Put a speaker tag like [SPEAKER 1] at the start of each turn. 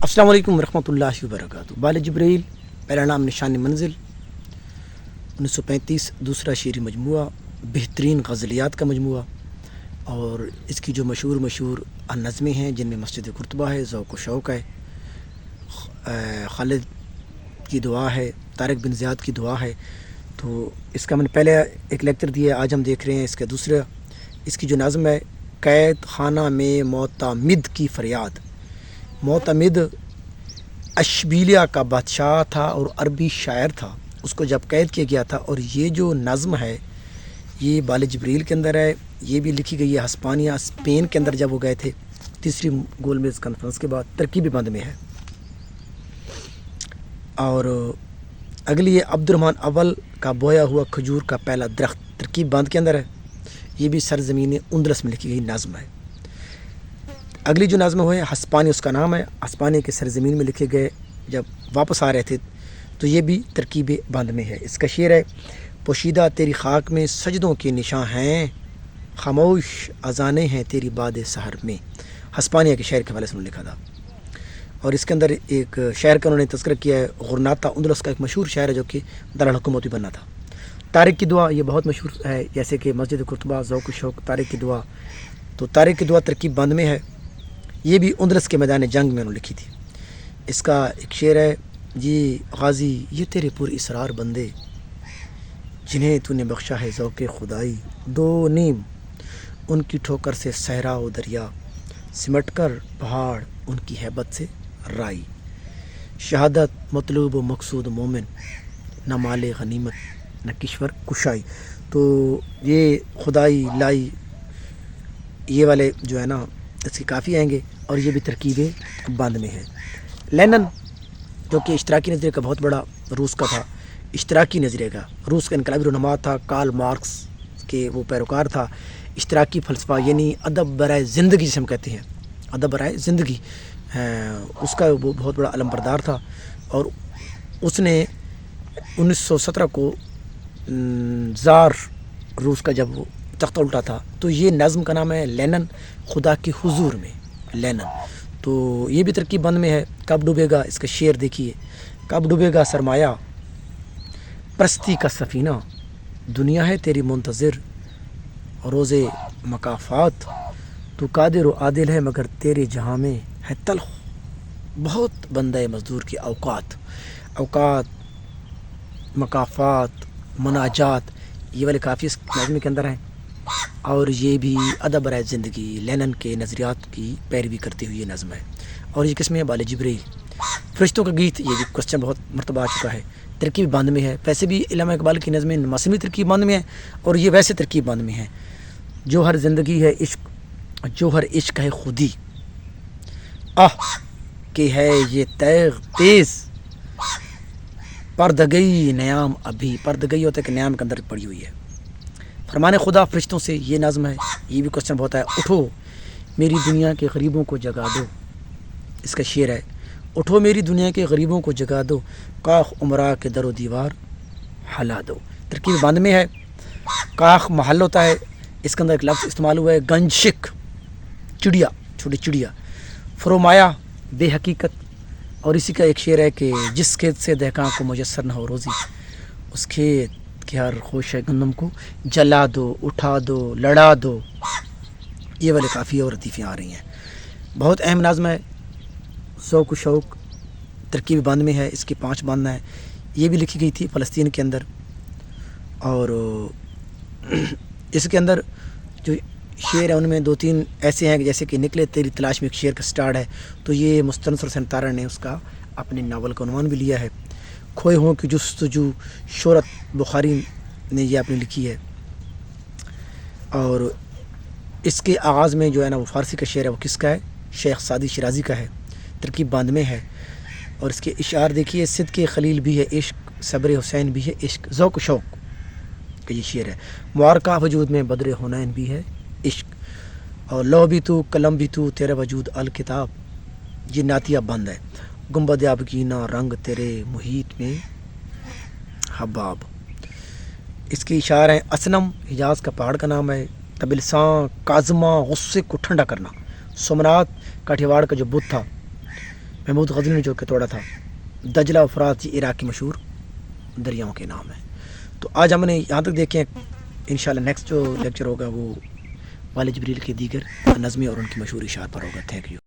[SPEAKER 1] السلام علیکم ورحمۃ اللہ وبرکاتہ۔ بال جبریل، پہلا نام نشان منزل، 1935، دوسرا شعری مجموعہ، بہترین غزلیات کا مجموعہ، اور اس کی جو مشہور نظمیں ہیں جن میں مسجد قرطبہ ہے، ذوق و شوق ہے، خالد کی دعا ہے، طارق بن زیاد کی دعا ہے۔ تو اس کا میں نے پہلے ایک لیکچر دیا ہے، آج ہم دیکھ رہے ہیں اس کا دوسرا۔ اس کی جو نظم ہے، قید خانہ میں معتمد کی فریاد۔ معتمد اشبیلیہ کا بادشاہ تھا اور عربی شاعر تھا، اس کو جب قید کیا گیا تھا۔ اور یہ جو نظم ہے یہ بال جبریل کے اندر ہے، یہ بھی لکھی گئی ہے ہسپانیہ اسپین کے اندر جب وہ گئے تھے تیسری گول میز کانفرنس کے بعد، ترکیبی بند میں ہے۔ اور اگلی ہے عبد الرحمن اول کا بویا ہوا کھجور کا پہلا درخت، ترکیب بند کے اندر ہے، یہ بھی سرزمین اندلس میں لکھی گئی نظم ہے۔ اگلی جو نظم ہوئے ہسپانیہ، اس کا نام ہے، ہسپانیہ کے سرزمین میں لکھے گئے جب واپس آ رہے تھے، تو یہ بھی ترکیب بند میں ہے۔ اس کا شعر ہے، پوشیدہ تیری خاک میں سجدوں کے نشاں ہیں، خاموش اذانیں ہیں تیری باد سحر میں۔ ہسپانیہ کے شعر کے حوالے سے انہوں نے لکھا تھا۔ اور اس کے اندر ایک شعر کا انہوں نے تذکرہ کیا ہے، غرناطہ اندلس کا ایک مشہور شعر ہے جو کہ دارالحکومت بھی بننا تھا۔ طارق کی دعا یہ بہت مشہور ہے، جیسے کہ مسجد قرطبہ، ذوق و شوق، طارق کی دعا۔ تو طارق کی دعا ترکیب بند میں ہے، یہ بھی اندلس کے میدان جنگ میں انہوں نے لکھی تھی۔ اس کا ایک شعر ہے، جی غازی یہ تیرے پر اسرار بندے، جنہیں تو نے بخشا ہے ذوق خدائی، دو نیم ان کی ٹھوکر سے صحرا و دریا، سمٹ کر پہاڑ ان کی ہیبت سے رائی، شہادت مطلوب و مقصود مومن، نہ مال غنیمت نہ کشور کشائی۔ تو یہ خدائی لائی، یہ والے جو ہے نا اس کی کافی آئیں گے، اور یہ بھی ترکیب بند میں ہے۔ لینن جو کہ اشتراکی نظریے کا بہت بڑا روس کا تھا، اشتراکی نظریے کا، روس کا انقلابی رہنما تھا، کارل مارکس کے وہ پیروکار تھا۔ اشتراکی فلسفہ یعنی ادب برائے زندگی جسے ہم کہتے ہیں، ادب برائے زندگی، اس کا وہ بہت بڑا علم بردار تھا۔ اور اس نے 1917 کو زار روس کا جب وہ تختہ الٹا تھا، تو یہ نظم کا نام ہے لینن، خدا کے حضور میں لینن۔ تو یہ بھی ترکیب بند میں ہے۔ کب ڈوبے گا، اس کا شعر دیکھیے، کب ڈوبے گا سرمایہ پرستی کا سفینہ، دنیا ہے تیری منتظر روز مکافات، تو قادر و عادل ہے مگر تیرے جہاں میں ہے تلخ بہت بندہ مزدور کی اوقات۔ اوقات، مکافات، مناجات، یہ والے کافی اس نظم کے اندر ہیں۔ اور یہ بھی ادب برائے زندگی، لینن کے نظریات کی پیروی کرتی ہوئی یہ نظم ہے۔ اور یہ قسم ہے بال جبریل، فرشتوں کا گیت، یہ بھی کوشچن بہت مرتبہ آ چکا ہے، ترکیب بند میں ہے۔ ویسے بھی علامہ اقبال کی نظمیں مصنوعی ترکیب بند میں ہیں، اور یہ ویسے ترکیب بند میں ہیں۔ جو ہر زندگی ہے عشق، جو ہر عشق ہے خودی، آہ کہ ہے یہ تیغ تیز، پردگئی نیام ابھی، پردگئی ہوتا ہے کہ نیام کے اندر پڑی ہوئی ہے۔ فرمان خدا فرشتوں سے یہ نظم ہے، یہ بھی کوشچن بہت ہے، اٹھو میری دنیا کے غریبوں کو جگا دو۔ اس کا شعر ہے، اٹھو میری دنیا کے غریبوں کو جگا دو، کاخ عمرا کے در و دیوار ہلا دو۔ ترکیب بند میں ہے۔ کاخ محل ہوتا ہے، اس کے اندر ایک لفظ استعمال ہوا ہے گنشک، چڑیا، چھوٹی چڑیا، فرومایا بے حقیقت۔ اور اسی کا ایک شعر ہے کہ جس کھیت سے دہقاں کو میسر نہ ہو روزی، اس کھیت کہ ہر خوش ہے گندم کو جلا دو، اٹھا دو، لڑا دو۔ یہ والے کافی اور لطیفیں آ رہی ہیں۔ بہت اہم نظم ہے، ذوق و شوق، ترکیب بند میں ہے، اس کی 5 بند ہیں۔ یہ بھی لکھی گئی تھی فلسطین کے اندر۔ اور اس کے اندر جو شعر ہے ان میں 2-3 ایسے ہیں جیسے کہ نکلے تیری تلاش میں، ایک شعر کا سٹارٹ ہے، تو یہ مستنصر حسین تارڑ نے اس کا اپنے ناول کا عنوان بھی لیا ہے۔ کھوئے ہوں کی جستجو شہرت، بخاری نے یہ اپنی لکھی ہے۔ اور اس کے آغاز میں جو ہے نا وہ فارسی کا شعر ہے، وہ کس کا ہے؟ شیخ سعدی شیرازی کا ہے، ترکیب بند میں ہے۔ اور اس کے اشعار دیکھیے، صدق خلیل بھی ہے عشق، صبر حسین بھی ہے عشق، ذوق و شوق کا یہ شعر ہے۔ معارکہ وجود میں بدر حنین بھی ہے عشق، اور لو بھی تو قلم بھی تو تیرا وجود الکتاب، یہ نعتیہ بند ہے۔ گنبد آبگینہ رنگ تیرے محیط میں حباب۔ اس کے اشعار ہیں، اسنم حجاز کا پہاڑ کا نام ہے، تبلساں کاظمہ غصے کو ٹھنڈا کرنا، سومنات کاٹھیواڑ کا جو بت تھا، محمود غزنوی نے جو کہ توڑا تھا. دجلہ و فرات یہ عراق کی مشہور دریاؤں کے نام ہیں. تو آج ہم نے یہاں تک دیکھیں. انشاءاللہ نیکسٹ جو لیکچر ہوگا وہ والد جبریل کے دیگر نظمی اور ان کی مشہور اشعار پر ہوگا. Thank you.